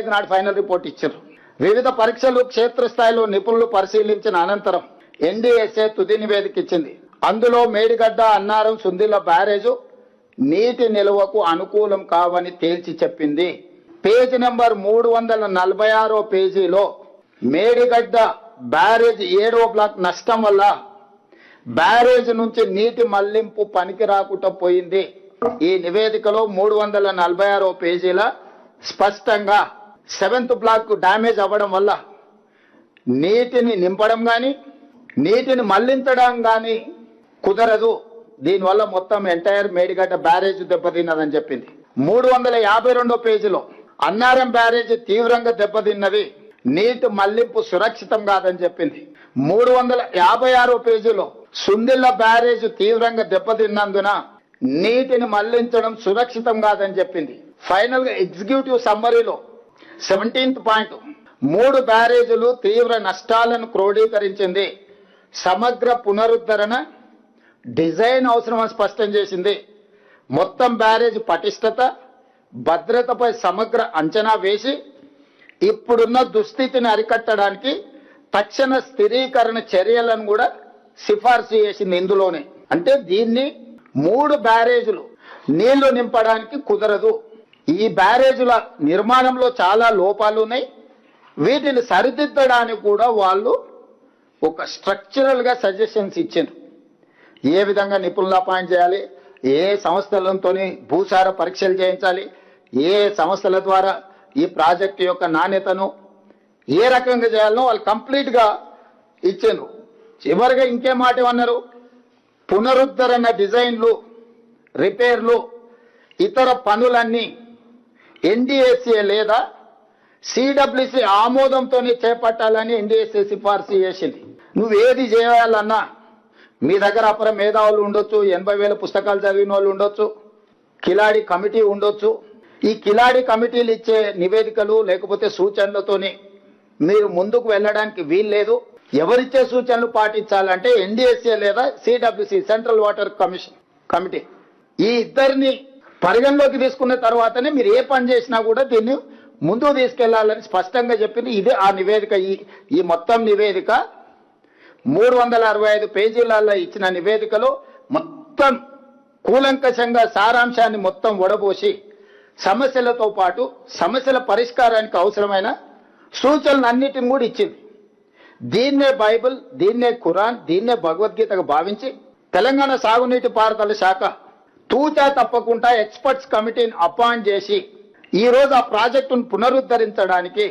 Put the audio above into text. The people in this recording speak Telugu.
25 నాడు ఫైనల్ రిపోర్ట్ ఇచ్చారు. వివిధ పరీక్షలు క్షేత్రస్థాయిలో నిపుణులు పరిశీలించిన అనంతరం ఎన్డీఎస్ఏ తుది నివేదిక ఇచ్చింది. అందులో మేడిగడ్డ, అన్నారం, సుందిళ్ల బ్యారేజు నీటి నిల్వకు అనుకూలం కావని తేల్చి చెప్పింది. పేజీ నెంబర్ 346 పేజీలో మేడిగడ్డ బ్యారేజ్ 7వ బ్లాక్ నష్టం వల్ల బ్యారేజ్ నుంచి నీటి మళ్లింపు పనికి రాకుండా పోయింది. ఈ నివేదికలో 346 పేజీల స్పష్టంగా 7th బ్లాక్ డ్యామేజ్ అవ్వడం వల్ల నీటిని నింపడం కానీ నీటిని మళ్లించడం కానీ కుదరదు. దీనివల్ల మొత్తం ఎంటైర్ మేడిగడ్డ బ్యారేజ్ దెబ్బతిన్నదని చెప్పింది. 352 పేజీలో అన్నారం బ్యారేజ్ తీవ్రంగా దెబ్బతిన్నది, నీటి మళ్లింపు సురక్షితం కాదని చెప్పింది. 356 పేజీలో సుందిళ్ల బ్యారేజ్ తీవ్రంగా దెబ్బతిన్నందున నీటిని మళ్లించడం సురక్షితం కాదని చెప్పింది. ఫైనల్ గా ఎగ్జిక్యూటివ్ సమ్మరీలో 17th పాయింట్ 3 బ్యారేజీలు తీవ్ర నష్టాలను క్రోడీకరించింది. సమగ్ర పునరుద్ధరణ డిజైన్ అవసరమని స్పష్టం చేసింది. మొత్తం బ్యారేజ్ పటిష్టత, భద్రతపై సమగ్ర అంచనా వేసి ఇప్పుడున్న దుస్థితిని అరికట్టడానికి తక్షణ స్థిరీకరణ చర్యలను కూడా సిఫార్సు చేసింది ఇందులోనే. అంటే దీన్ని 3 బ్యారేజీలు నీళ్లు నింపడానికి కుదరదు. ఈ బ్యారేజీల నిర్మాణంలో చాలా లోపాలు ఉన్నాయి. వీటిని సరిదిద్దడానికి కూడా వాళ్ళు ఒక స్ట్రక్చరల్ గా సజెషన్స్ ఇచ్చారు. ఏ విధంగా నిపుణులు అపాయింట్ చేయాలి, ఏ సంస్థలతో భూసార పరీక్షలు చేయించాలి, ఏ సంస్థల ద్వారా ఈ ప్రాజెక్టు యొక్క నాణ్యతను ఏ రకంగా చేయాలనో వాళ్ళు కంప్లీట్ గా ఇచ్చారు. చివరిగా ఇంకే మాట ఏమన్నారు, పునరుద్ధరణ డిజైన్లు, రిపేర్లు, ఇతర పనులన్నీ ఎన్డీఎస్ఏ లేదా సిడబ్ల్యూసి ఆమోదంతోనే చేపట్టాలని ఎన్డీఎస్ఏ సిఫార్సు చేసింది. నువ్వు ఏది చేయాలన్నా మీ దగ్గర అపర మేధావులు ఉండొచ్చు, 80,000 పుస్తకాలు చదివిన వాళ్ళు ఉండొచ్చు, కిలాడి కమిటీ ఉండొచ్చు. ఈ కిలాడి కమిటీలు ఇచ్చే నివేదికలు లేకపోతే సూచనలతోని మీరు ముందుకు వెళ్ళడానికి వీల్లేదు. ఎవరిచ్చే సూచనలు పాటించాలంటే ఎన్డీఎస్ఏ లేదా CWC central water commission committee, ఈ ఇద్దరిని పరిగణలోకి తీసుకున్న తర్వాతనే మీరు ఏ పని చేసినా కూడా దీన్ని ముందుకు తీసుకెళ్లాలని స్పష్టంగా చెప్పింది. ఇదే ఆ నివేదిక. ఈ మొత్తం నివేదిక 365 పేజీలలో ఇచ్చిన నివేదికలో మొత్తం కూలంకషంగా సారాంశాన్ని మొత్తం వడబోసి సమస్యలతో పాటు సమస్యల పరిష్కారానికి అవసరమైన సూచనలన్నిటిని కూడా ఇచ్చింది. దీన్నే బైబిల్, దీన్నే ఖురాన్, దీన్నే భగవద్గీతగా భావించి తెలంగాణ సాగునీటి పారుదల శాఖ తూచా తప్పకుండా ఎక్స్పర్ట్స్ కమిటీని అపాయింట్ చేసి ఈ రోజు ఆ ప్రాజెక్టును పునరుద్ధరించడానికి